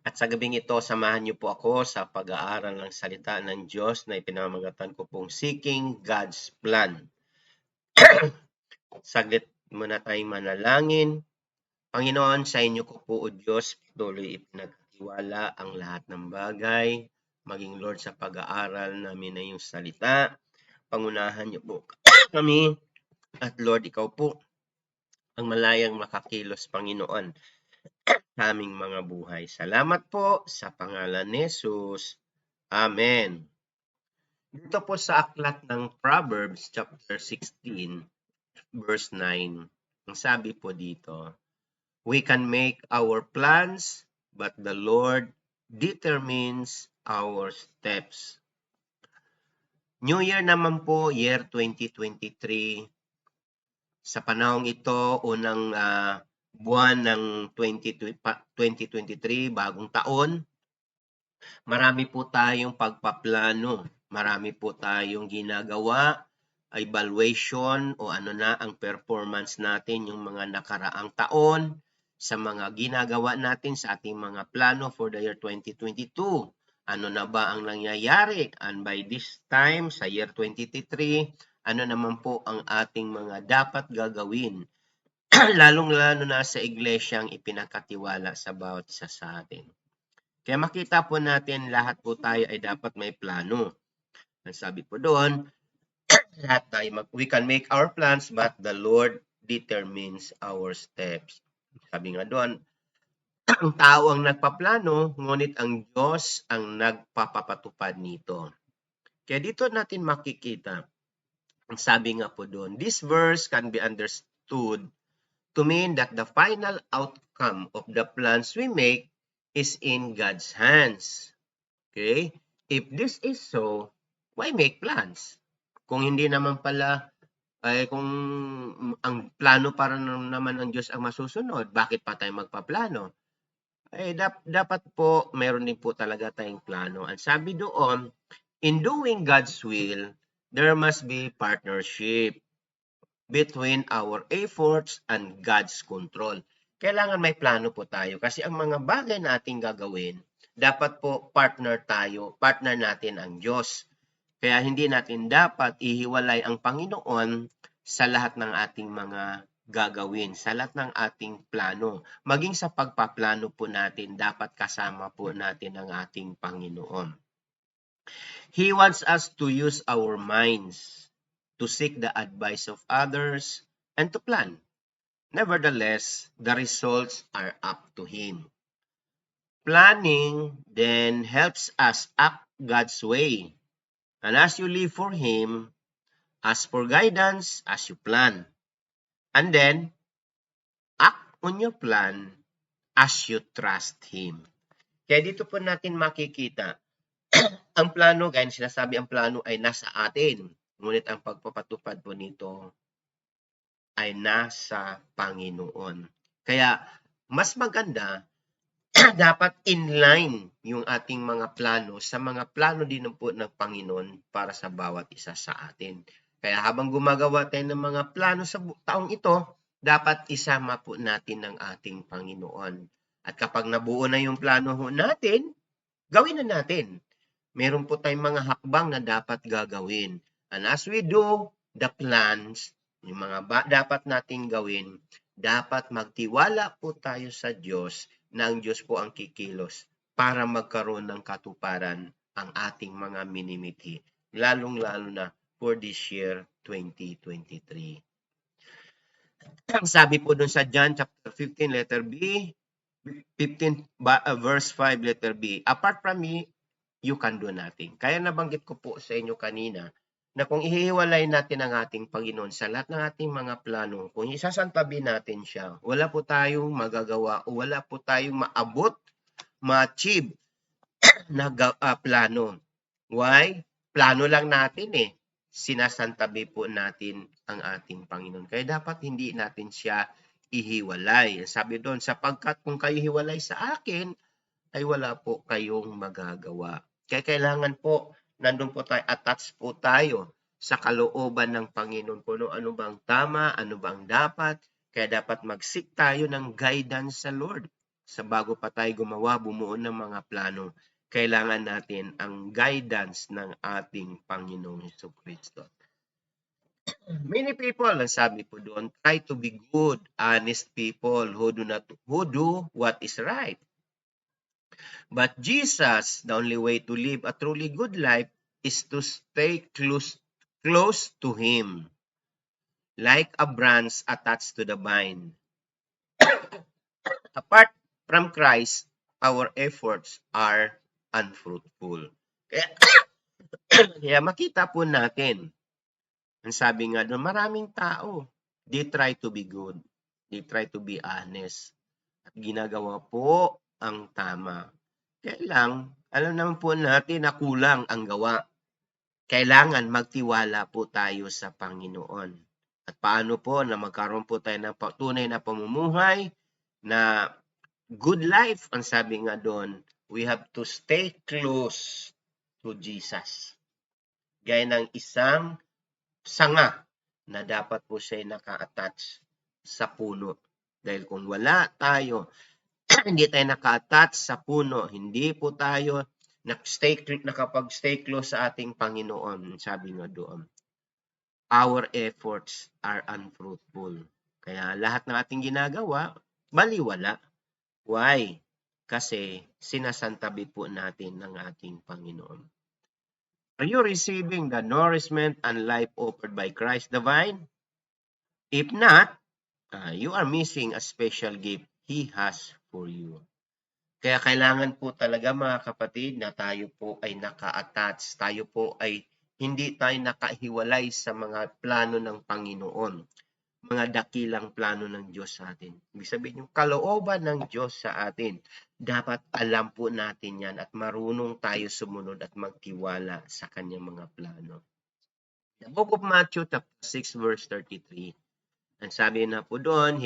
At sa gabing ito, samahan niyo po ako sa pag-aaral ng salita ng Diyos na ipinamagatan ko pong Seeking God's Plan. Saglit muna tayong manalangin. Panginoon, sa inyo ko po o Diyos, tuloy ipinagtiwala ang lahat ng bagay, maging Lord sa pag-aaral namin na iyong salita. Pangunahan niyo po kami at Lord, ikaw po ang malayang makakilos, Panginoon, sa aming mga buhay. Salamat po sa pangalan ni Jesus. Amen. Dito po sa aklat ng Proverbs chapter 16 verse 9, ang sabi po dito, we can make our plans, but the Lord determines our steps. New Year naman po, year 2023. Sa panahong ito, unang buwan ng 2023, bagong taon, marami po tayong pagpaplano, marami po tayong ginagawa, evaluation o ano na ang performance natin yung mga nakaraang taon, sa mga ginagawa natin sa ating mga plano for the year 2022. Ano na ba ang nangyayari? And by this time, sa year 2023, ano naman po ang ating mga dapat gagawin? Lalong-lalo na sa iglesyang ipinakatiwala sa bawat isa sa atin. Kaya makita po natin lahat po tayo ay dapat may plano. Ang sabi po doon, lahat tayo we can make our plans but the Lord determines our steps. Sabi nga doon, ang tao ang nagpaplano, ngunit ang Diyos ang nagpapatupad nito. Kaya dito natin makikita, ang sabi nga po doon, this verse can be understood to mean that the final outcome of the plans we make is in God's hands. Okay? If this is so, why make plans? Kung hindi naman pala, ay kung ang plano para naman ng Diyos ang masusunod, bakit pa tayo magpaplano? Eh, dapat po, meron din po talaga tayong plano. Ang sabi doon, in doing God's will, there must be partnership between our efforts and God's control. Kailangan may plano po tayo kasi ang mga bagay na ating gagawin, dapat po partner natin ang Diyos. Kaya hindi natin dapat ihiwalay ang Panginoon sa lahat ng ating mga gagawin, sa lahat ng ating plano. Maging sa pagpaplano po natin, dapat kasama po natin ang ating Panginoon. He wants us to use our minds to seek the advice of others and to plan. Nevertheless, the results are up to Him. Planning then helps us act God's way. And as you live for Him, ask for guidance as you plan. And then, act on your plan as you trust Him. Kaya dito po natin makikita, ang plano, gaya ng sinasabi, ang plano ay nasa atin. Ngunit ang pagpapatupad po nito ay nasa Panginoon. Kaya, mas maganda, dapat inline yung ating mga plano sa mga plano din po ng Panginoon para sa bawat isa sa atin. Kaya habang gumagawa tayo ng mga plano sa taong ito, dapat isama po natin ang ating Panginoon. At kapag nabuo na yung plano natin, gawin na natin. Meron po tayong mga hakbang na dapat gagawin. And as we do the plans, yung mga dapat nating gawin, dapat magtiwala po tayo sa Diyos na ang Diyos po ang kikilos para magkaroon ng katuparan ang ating mga minimithi, lalong-lalo na for this year 2023. Ang sabi po dun sa John chapter 15 letter B, 15 verse 5 letter B, apart from me, you can do nothing. Kaya nabanggit ko po sa inyo kanina na kung ihiwalay natin ang ating Panginoon sa lahat ng ating mga plano, kung isasantabi natin siya, wala po tayong magagawa o wala po tayong maabot, ma-achieve na plano. Why? Plano lang natin eh. Sinasantabi po natin ang ating Panginoon. Kaya dapat hindi natin siya ihiwalay. Sabi doon, sapagkat kung kayo hiwalay sa akin, ay wala po kayong magagawa. Kaya kailangan po, nandun po tayo, attach po tayo sa kalooban ng Panginoon. Kung ano bang tama, ano bang dapat. Kaya dapat mag-seek tayo ng guidance sa Lord. sa bago pa tayo gumawa, bumuo ng mga plano, kailangan natin ang guidance ng ating Panginoong Jesucristo. Many people, ang sabi po doon, try to be good, honest people who do what is right. But Jesus, the only way to live a truly good life is to stay close to Him, like a branch attached to the vine. Apart from Christ, our efforts are unfruitful. Kaya makita po natin, ang sabi nga doon, maraming tao, they try to be good, they try to be honest, at ginagawa po ang tama. Kaya lang, alam naman po natin na kulang ang gawa. Kailangan magtiwala po tayo sa Panginoon. At paano po na magkaroon po tayo ng tunay na pamumuhay na good life, ang sabi nga doon, we have to stay close to Jesus. Gaya ng isang sanga na dapat po siya naka-attach sa puno. Dahil kung wala tayo, hindi tayo naka-attach sa puno, hindi po tayo nakapag-stay close sa ating Panginoon, sabi nga doon, our efforts are unfruitful. Kaya lahat ng ating ginagawa, baliwala. Why? Kasi sinasantabi po natin ng ating Panginoon. Are you receiving the nourishment and life offered by Christ the vine? If not, you are missing a special gift He has for you. Kaya kailangan po talaga mga kapatid na tayo po ay naka-attach, tayo po ay hindi tayo nakahiwalay sa mga plano ng Panginoon, mga dakilang plano ng Diyos sa atin. Ibig sabihin yung kalooban ng Diyos sa atin, dapat alam po natin yan at marunong tayo sumunod at magtiwala sa kanyang mga plano. The book of Matthew, chapter 6, verse 33, ang sabi na po doon,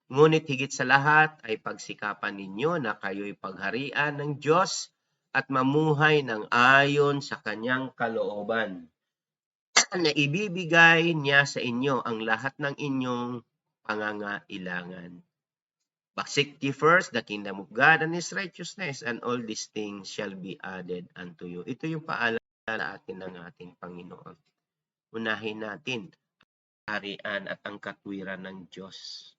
ngunit higit sa lahat ay pagsikapan ninyo na kayo'y pagharian ng Diyos at mamuhay ng ayon sa kanyang kalooban, na ibibigay niya sa inyo ang lahat ng inyong pangangailangan. But seek ye first the kingdom of God and His righteousness, and all these things shall be added unto you. Ito yung paalala atin ng ating Panginoon. Unahin natin ang harian at ang katwiran ng Diyos.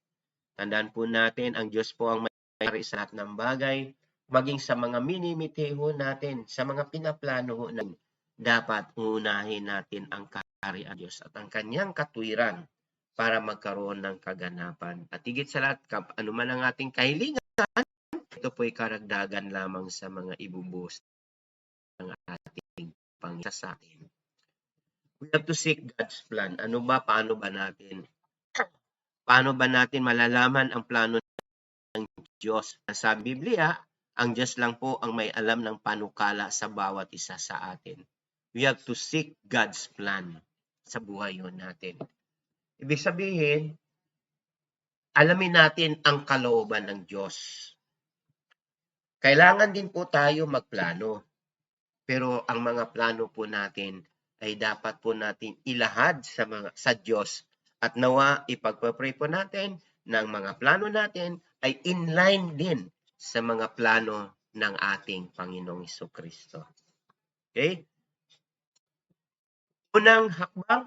Tandaan po natin, ang Diyos po ang may-ari sa lahat ng bagay, maging sa mga minimiti ho natin, sa mga pinaplano ho natin, dapat unahin natin ang kaharian Diyos at ang kanyang katwiran para magkaroon ng kaganapan. At higit sa lahat, anuman ang ating kahilingan, ito po ay karagdagan lamang sa mga ibubuhos ng ating Panginoon sa atin. We have to seek God's plan. Paano ba natin malalaman ang plano ng Diyos? Sa Biblia, ang Diyos lang po ang may alam ng panukala sa bawat isa sa atin. We have to seek God's plan sa buhay natin. Ibig sabihin, alamin natin ang kalooban ng Diyos. Kailangan din po tayo magplano. Pero ang mga plano po natin ay dapat po natin ilahad sa Diyos. At nawa, ipagpapray po natin na ang mga plano natin ay inline din sa mga plano ng ating Panginoong Jesucristo. Okay? Unang hakbang,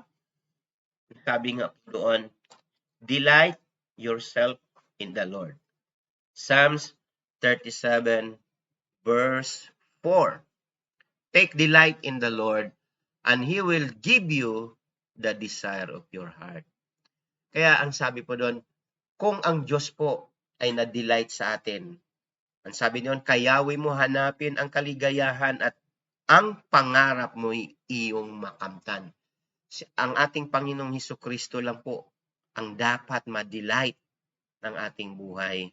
sabi nga po doon, delight yourself in the Lord. Psalms 37 verse 4. Take delight in the Lord, and He will give you the desire of your heart. Kaya ang sabi po doon, kung ang Diyos po ay na-delight sa atin, ang sabi doon, kayawi mo hanapin ang kaligayahan at ang pangarap mo iyong makamtan. Ang ating Panginoong Hesukristo lang po ang dapat ma-delight ng ating buhay.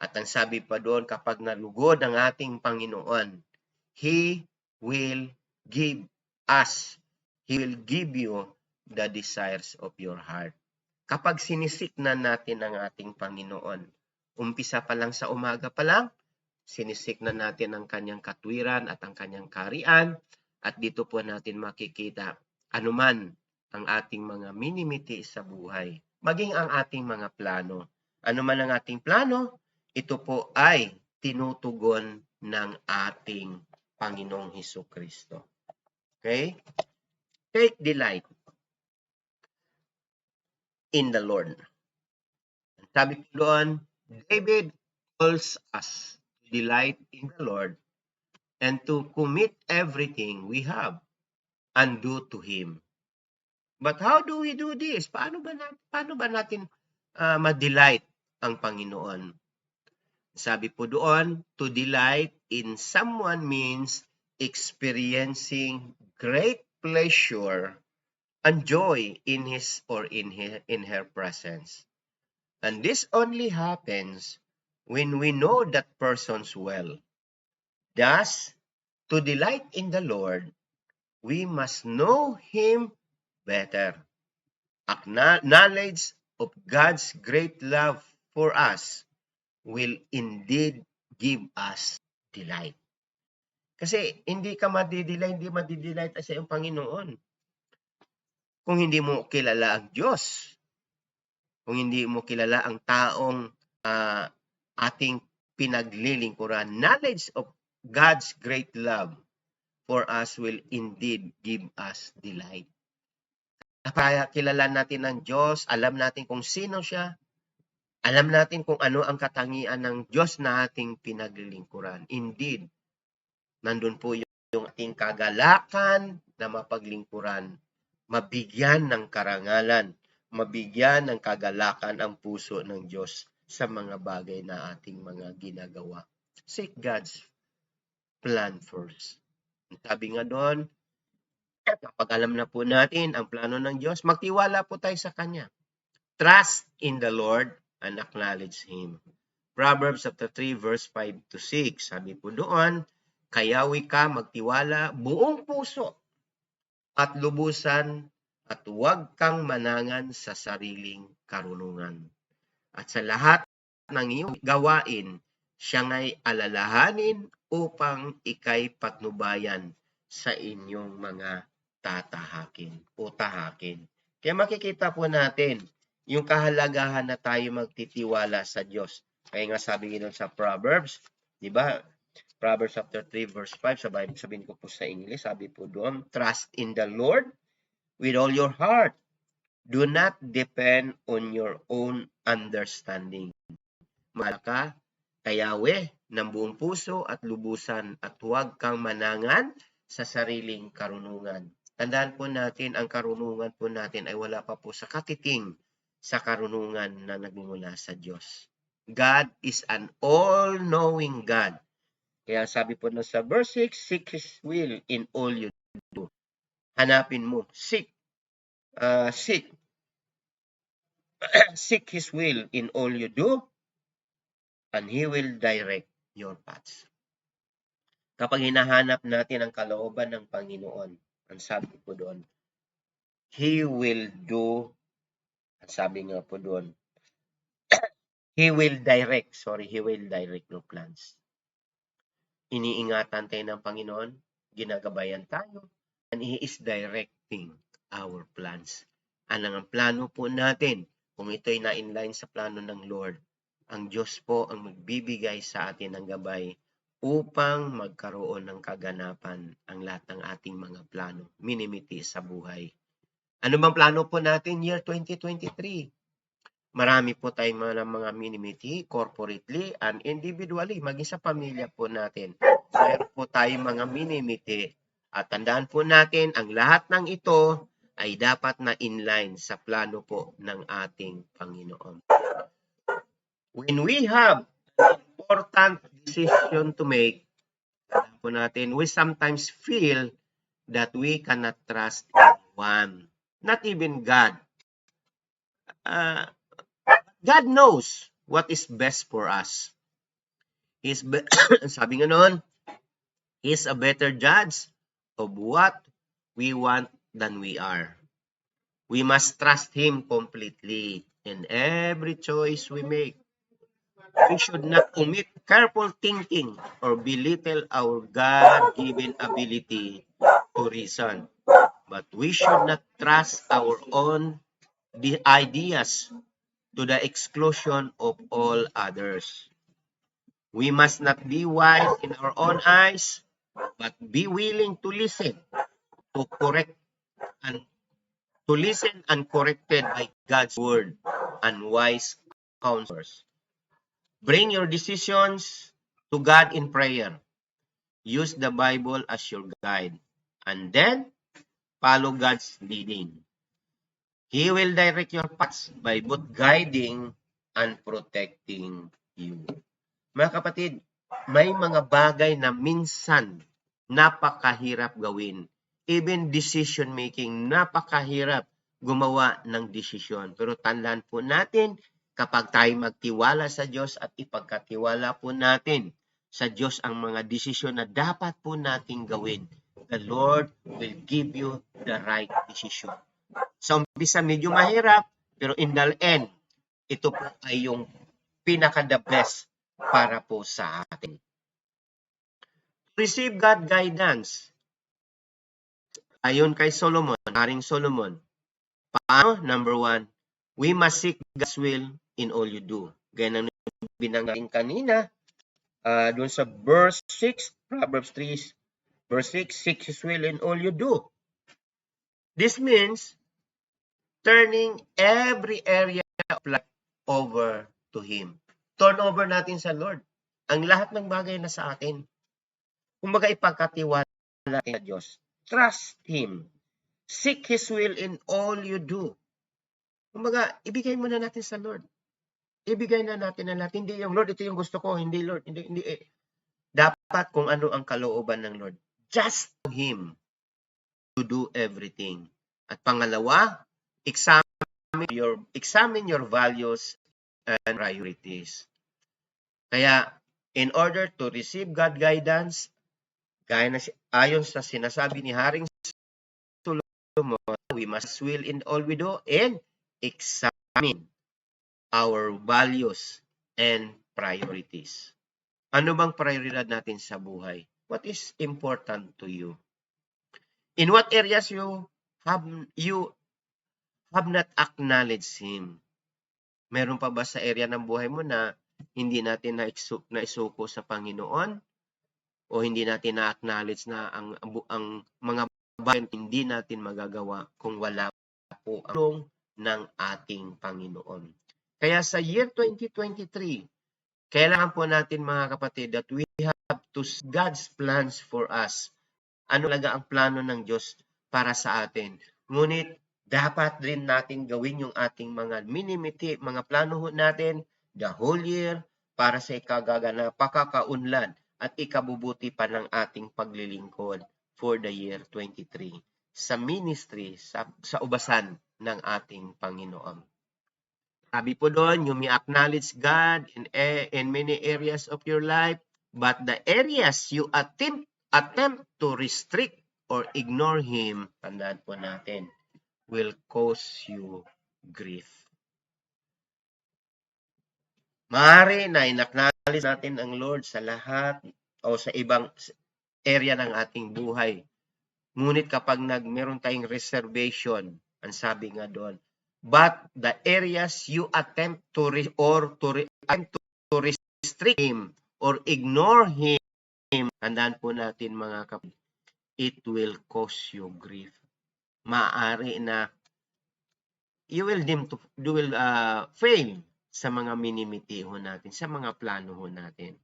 At ang sabi pa doon, kapag nalugod ang ating Panginoon, He will give us, He will give you the desires of your heart. Kapag sinisiknan natin ang ating Panginoon, umpisa pa lang sa umaga pa lang, sinisiknan natin ang kanyang katwiran at ang kanyang kaharian, at dito po natin makikita anuman ang ating mga minimiti sa buhay, maging ang ating mga plano. Anuman ang ating plano, ito po ay tinutugon ng ating Panginoong Hesukristo. Okay? Take delight in the Lord. Sabi ko doon, David calls us to delight in the Lord and to commit everything we have and do to Him. But how do we do this? Paano ba natin ma-delight ang Panginoon? Sabi po doon, to delight in someone means experiencing great pleasure and joy in his or in her presence. And this only happens when we know that person's well. Thus, to delight in the Lord, we must know Him better. Knowledge of God's great love for us will indeed give us delight. Kasi hindi madidelight sa iyong Panginoon kung hindi mo kilala ang Diyos. Kung hindi mo kilala ang taong ating pinaglilingkuran. Knowledge of God's great love for us will indeed give us delight. Kaya kilala natin ang Diyos, alam natin kung sino siya, alam natin kung ano ang katangian ng Diyos na ating pinaglilingkuran. Indeed, nandun po yung ating kagalakan na mapaglingkuran, mabigyan ng karangalan, mabigyan ng kagalakan ang puso ng Diyos sa mga bagay na ating mga ginagawa. Seek God's plan first. Sabi nga doon, kapag alam na po natin ang plano ng Diyos, magtiwala po tayo sa Kanya. Trust in the Lord and acknowledge Him. Proverbs chapter 3 verse 5 to 6. Sabi po doon, kayawi ka magtiwala buong puso at lubusan at huwag kang manangan sa sariling karunungan. At sa lahat ng iyong gawain, siyang ay alalahanin upang ikay patnubayan sa inyong mga tahakin. Kaya makikita po natin yung kahalagahan na tayo magtitiwala sa Diyos. Kaya nga sabi nyo sa Proverbs, di ba? Proverbs chapter 3 verse 5, sabihin ko po sa English, sabi po doon, trust in the Lord with all your heart. Do not depend on your own understanding. Mahal ka, kayawe ng buong puso at lubusan at huwag kang manangan sa sariling karunungan. Tandaan po natin, ang karunungan po natin ay wala pa po sa katiting sa karunungan na nagmumula sa Diyos. God is an all-knowing God. Kaya sabi po na sa verse 6, seek His will in all you do. Hanapin mo, seek His will in all you do, and He will direct your paths. Kapag hinahanap natin ang kalooban ng Panginoon, ang sabi po doon, He will do, ang sabi nga po doon, He will direct your plans. Iniingatan tayo ng Panginoon, ginagabayan tayo, and He is directing our plans. Ang plano po natin, kung ito'y na-inline sa plano ng Lord, ang Diyos po ang magbibigay sa atin ng gabay upang magkaroon ng kaganapan ang lahat ng ating mga plano, minimiti sa buhay. Ano bang plano po natin year 2023? Marami po tayong mga minimiti, corporately and individually, maging sa pamilya po natin. Mayroon po tayong mga minimiti at tandaan po natin, ang lahat ng ito ay dapat na inline sa plano po ng ating Panginoon. When we have an important decision to make, tandaan po natin, we sometimes feel that we cannot trust anyone, not even God. God knows what is best for us. Sabi nga noon, He's a better judge of what we want than we are. We must trust Him completely in every choice we make. We should not omit careful thinking or belittle our God-given ability to reason. But we should not trust our own ideas to the exclusion of all others. We must not be wise in our own eyes, but be willing to listen, to correct and to listen uncorrected by God's word and wise counselors. Bring your decisions to God in prayer. Use the Bible as your guide. And then, follow God's leading. He will direct your paths by both guiding and protecting you. Mga kapatid, may mga bagay na minsan napakahirap gawin. Even decision making, napakahirap gumawa ng desisyon. Pero tandaan po natin, kapag tayo magtiwala sa Diyos at ipagkatiwala po natin sa Diyos ang mga desisyon na dapat po nating gawin, the Lord will give you the right decision. Sa umpisa medyo mahirap, pero in the end, ito po ay yung pinaka-the best para po sa atin. Receive God guidance. Ayon kay Solomon, Haring Solomon. Paano? Number 1, we must seek God's will in all you do. Gaya ng binanggit kanina, doon sa verse 6, Proverbs 3, verse 6, seek His will in all you do. This means turning every area of life over to Him. Turn over natin sa Lord ang lahat ng bagay na sa atin. Kumbaga ipagkatiwala natin sa Diyos. Trust Him. Seek His will in all you do. Kumbaga, ibigay mo na natin sa Lord. Ibigay na natin na lahat. Hindi yung Lord, ito yung gusto ko. Hindi Lord, hindi. Dapat kung ano ang kalooban ng Lord. Just Him to do everything. At pangalawa, examine your values and priorities. Kaya, in order to receive God guidance, gaya na ayon sa sinasabi ni Haring Solomon, we must will in all we do and examine our values and priorities. Ano bang prioridad natin sa buhay? What is important to you? In what areas you have not acknowledged Him? Meron pa ba sa area ng buhay mo na hindi natin naisuko sa Panginoon? O hindi natin na-acknowledge na ang mga bagay hindi natin magagawa kung wala po ang tulong ng ating Panginoon. Kaya sa year 2023, kailangan po natin mga kapatid that we have to see God's plans for us. Ano talaga ang plano ng Diyos para sa atin. Ngunit dapat rin natin gawin yung ating mga minimiti, mga plano natin the whole year para sa ikagaganap, pakakaunlad at ikabubuti pa ng ating paglilingkod for the year 23 sa ministry, sa ubasan ng ating Panginoon. Sabi po doon, you may acknowledge God in many areas of your life, but the areas you attempt to restrict or ignore Him, tandaan po natin, will cause you grief. Maaari na in-acknowledge natin ang Lord sa lahat o sa ibang area ng ating buhay. Ngunit kapag meron tayong reservation, ang sabi nga doon, but the areas you attempt to restrict Him or ignore Him, tandaan po natin mga kapatid, it will cause you grief. Maaari na you will fail sa mga minimitiho natin, sa mga plano natin.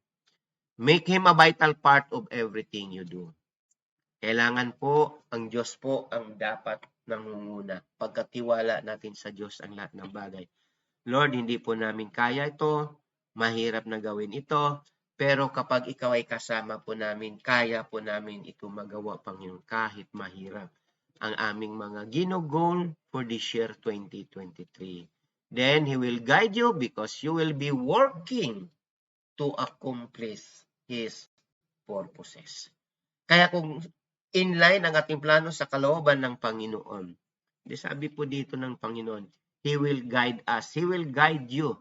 Make Him a vital part of everything you do. Kailangan po, ang Diyos po ang dapat nangunguna. Pagkatiwala natin sa Diyos ang lahat ng bagay. Lord, hindi po namin kaya ito, mahirap na gawin ito, pero kapag ikaw ay kasama po namin, kaya po namin ito magawa, Panginoon, kahit mahirap ang aming mga ginugol for this year 2023. Then He will guide you because you will be working to accomplish His purposes. Kaya kung inline ang ating plano sa kalooban ng Panginoon, sabi po dito ng Panginoon, He will guide us. He will guide you.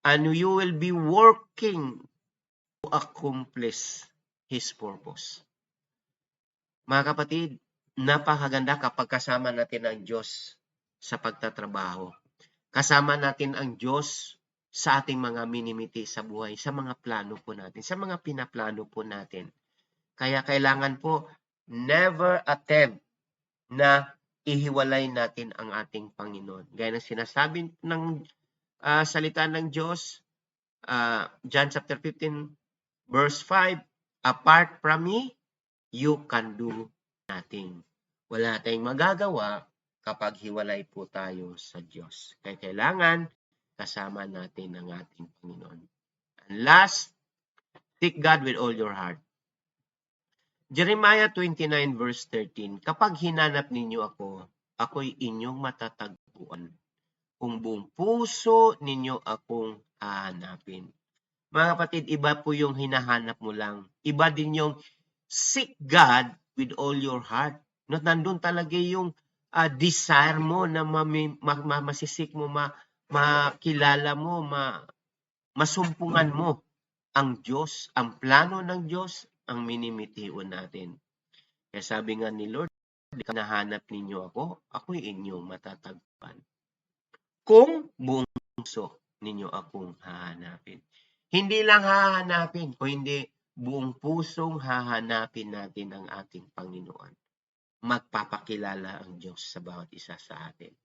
And you will be working to accomplish His purpose. Mga kapatid, napakaganda kapag kasama natin ang Diyos sa pagtatrabaho. Kasama natin ang Diyos sa ating mga minimiti sa buhay, sa mga plano po natin, sa mga pinaplano po natin. Kaya kailangan po never attempt na ihiwalay natin ang ating Panginoon. Gaya ng sinasabi ng salita ng Diyos, John chapter 15 verse 5, apart from me, you can do nothing. Wala tayong magagawa kapag hiwalay po tayo sa Diyos. Kaya kailangan kasama natin ang ating Panginoon. And last, seek God with all your heart. Jeremiah 29 verse 13, kapag hinanap ninyo ako, ako'y inyong matatagpuan. Kung buong puso ninyo akong hahanapin. Mga kapatid, iba po yung hinahanap mo lang. Iba din yung seek God with all your heart. No, nandun talaga yung desire mo na masisik mo, makilala mo, masumpungan mo ang Diyos, ang plano ng Diyos, ang minimitiwan natin. Kaya sabi nga ni Lord, nahanap ninyo ako, ako'y inyong matatagpuan. Kung buong puso ninyo akong hahanapin. Hindi lang hahanapin, o hindi buong pusong hahanapin natin ang ating Panginoon. Magpapakilala ang Diyos sa bawat isa sa atin.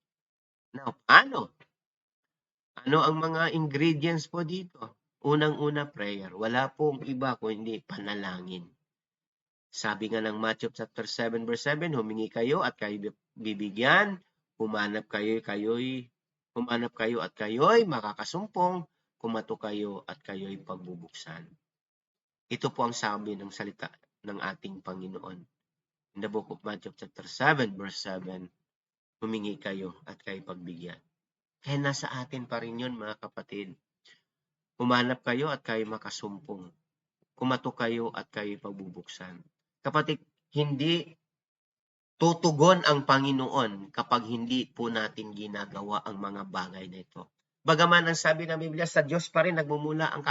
Now, paano? Ano ang mga ingredients po dito? Unang-una, prayer. Wala pong iba kundi panalangin. Sabi nga ng Matthew chapter 7 verse 7, humingi kayo at kayo bibigyan, humanap kayo at kayo'y makakasumpong, kumato kayo at kayo'y pagbubuksan. Ito po ang sabi ng salita ng ating Panginoon. In the book of Matthew chapter 7 verse 7, humingi kayo at kayo pagbigyan. Kaya nasa atin pa rin yun, mga kapatid. Humanap kayo at kayo makasumpong. Kumato kayo at kayo pagbubuksan. Kapatid, hindi tutugon ang Panginoon kapag hindi po natin ginagawa ang mga bagay na ito. Bagaman ang sabi ng Biblia, sa Diyos pa rin nagmumula ang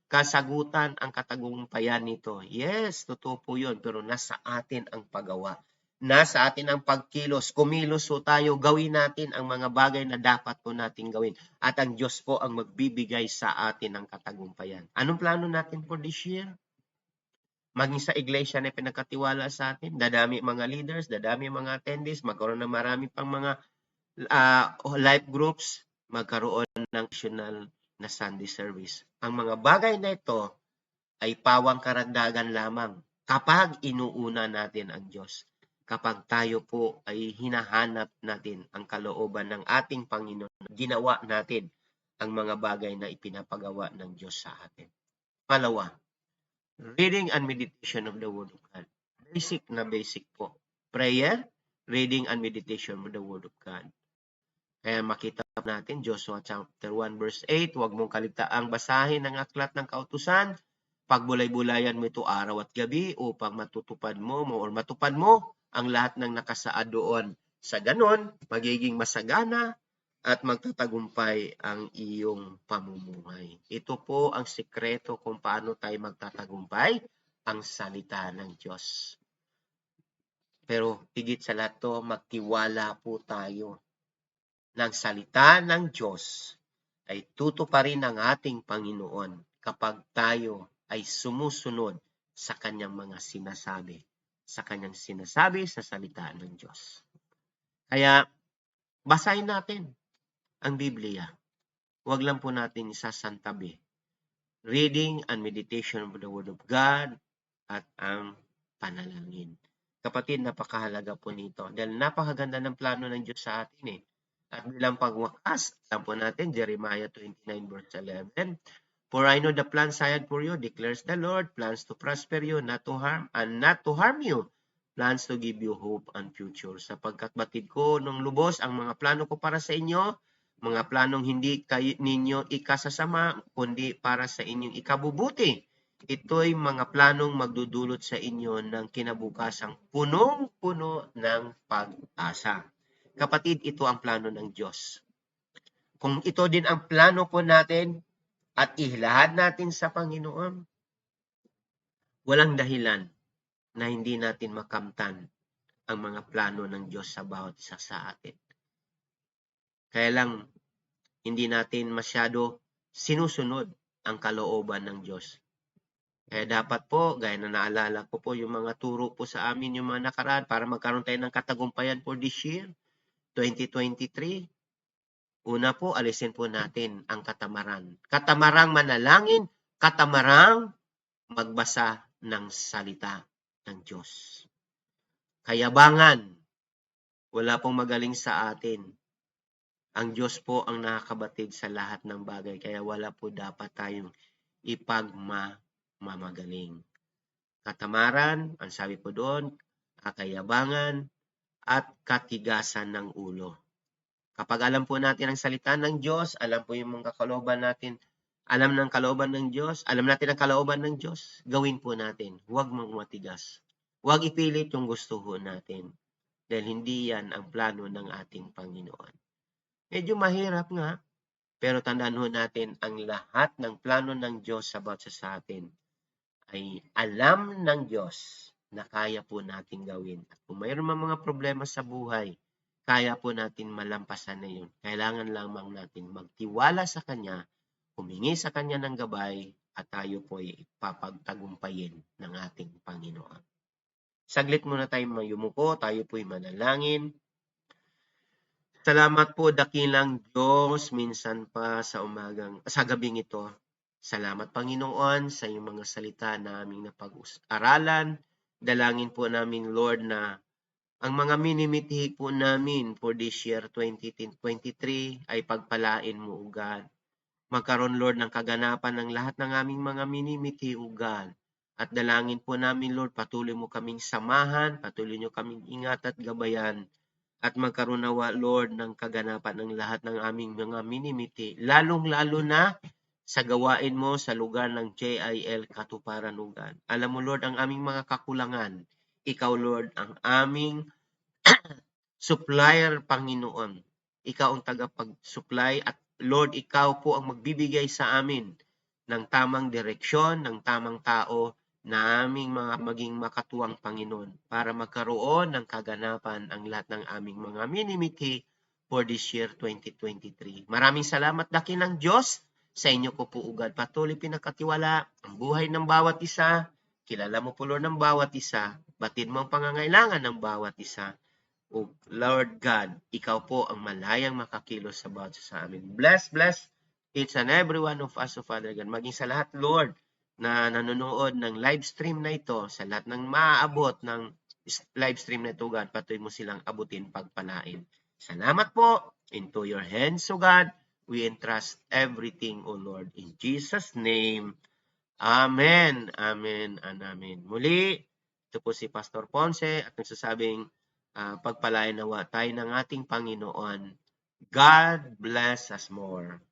kasagutan, ang katagumpayan nito. Yes, totoo po yun, pero nasa atin ang paggawa. Nasa atin ang pagkilos, kumilos po tayo, gawin natin ang mga bagay na dapat po natin gawin. At ang Diyos po ang magbibigay sa atin ng katagumpayan. Anong plano natin for this year? Maging sa iglesia na pinagkatiwala sa atin, dadami mga leaders, dadami mga attendees, magkaroon ng marami pang mga life groups, magkaroon ng national na Sunday service. Ang mga bagay na ito ay pawang karagdagan lamang kapag inuuna natin ang Diyos. Kapag tayo po ay hinahanap natin ang kalooban ng ating Panginoon, ginawa natin ang mga bagay na ipinapagawa ng Diyos sa atin. Pangalawa, reading and meditation of the Word of God. Basic na basic po. Prayer, reading and meditation of the Word of God. Kaya makita natin, Joshua chapter 1 verse 8, huwag mong kaligtaang basahin ang aklat ng kautusan, pagbulay-bulayan mo ito araw at gabi upang matupad mo ang lahat ng nakasaad doon. Sa ganon, magiging masagana at magtatagumpay ang iyong pamumuhay. Ito po ang sikreto kung paano tayo magtatagumpay, ang salita ng Diyos. Pero higit sa lahat to, magtiwala po tayo ng salita ng Diyos ay tutuparin ng ating Panginoon kapag tayo ay sumusunod sa kanyang mga sinasabi, sa salita ng Diyos. Kaya, basahin natin ang Biblia. Huwag lang po natin isasantabi. Reading and meditation of the Word of God at ang panalangin. Kapatid, napakahalaga po nito. Dahil napakaganda ng plano ng Diyos sa atin eh. At bilang pagwakas, alam po natin, Jeremiah 29 verse 11, for I know the plans I had for you, declares the Lord, plans to prosper you, not to harm you, plans to give you hope and future. Sapagkat batid ko nung lubos ang mga plano ko para sa inyo, mga planong hindi ninyo ikasasama, kundi para sa inyong ikabubuti. Ito'y mga planong magdudulot sa inyo ng kinabukasang punong-puno ng pag-asa. Kapatid, ito ang plano ng Diyos. Kung ito din ang plano po natin at ihilahad natin sa Panginoon, walang dahilan na hindi natin makamtan ang mga plano ng Diyos sa bawat isa sa atin. Kaya lang, hindi natin masyado sinusunod ang kalooban ng Diyos. Kaya dapat po, gaya na naalala ko po yung mga turo po sa amin yung mga nakaraan para magkaroon tayo ng katagumpayan for this year, 2023. Una po, alisin po natin ang katamaran. Katamarang manalangin, katamarang magbasa ng salita ng Diyos. Kayabangan, wala pong magaling sa atin. Ang Diyos po ang nakakabatid sa lahat ng bagay, kaya wala po dapat tayong ipagmamagaling. Katamaran, ang sabi po doon, kayabangan, at katigasan ng ulo. Kapag alam po natin ang salita ng Diyos, alam po yung mga kalooban natin, alam ng kalooban ng Diyos, alam natin ang kalooban ng Diyos, gawin po natin. Huwag matigas. Huwag ipilit yung gusto natin. Dahil hindi yan ang plano ng ating Panginoon. Medyo mahirap nga, pero tandaan ho natin ang lahat ng plano ng Diyos about sa atin ay alam ng Diyos na kaya po natin gawin. At kung mayroon mga problema sa buhay, kaya po natin malampasan na yun. Kailangan lamang natin magtiwala sa Kanya, humingi sa Kanya ng gabay, at tayo po ay ipapagtagumpayin ng ating Panginoon. Saglit muna tayo mayumuko, tayo po ay manalangin. Salamat po dakilang Diyos minsan pa sa gabing ito. Salamat Panginoon sa iyong mga salita na aming napag-aralan. Dalangin po namin Lord na ang mga minimithi po namin for this year 2023 ay pagpalain mo o God. Magkaroon Lord ng kaganapan ng lahat ng aming mga minimithi o God. At dalangin po namin Lord, patuloy mo kaming samahan, patuloy nyo kaming ingat at gabayan. At magkaroon nawa, Lord, ng kaganapan ng lahat ng aming mga minimithi, lalong-lalo na sa gawain mo sa lugar ng JIL Katuparan Ugan. Alam mo, Lord, ang aming mga kakulangan. Ikaw, Lord, ang aming supplier, Panginoon. Ikaw ang tagapag-supply at Lord, ikaw po ang magbibigay sa amin ng tamang direksyon, ng tamang tao na aming mga maging makatuwang Panginoon para magkaroon ng kaganapan ang lahat ng aming mga minimithi for this year 2023. Maraming salamat dakilang Diyos sa inyo ko po ugad. Patuloy pinakatiwala ang buhay ng bawat isa. Kilala mo po Lord ng bawat isa. Batid mo ang pangangailangan ng bawat isa. O Lord God, ikaw po ang malayang makakilos sa bawat isa sa amin. Bless each and every one of us, O Father God. Maging sa lahat, Lord, na nanonood ng live stream na ito, sa lahat ng maaabot ng live stream na ito, God, patuloy mo silang abutin, pagpalain. Salamat po. Into your hands, O God, we entrust everything, O Lord. In Jesus' name, Amen, Amen, and Amen. Muli, ito po si Pastor Ponce at nagsasabing pagpalain nawa tayo ng ating Panginoon. God bless us more.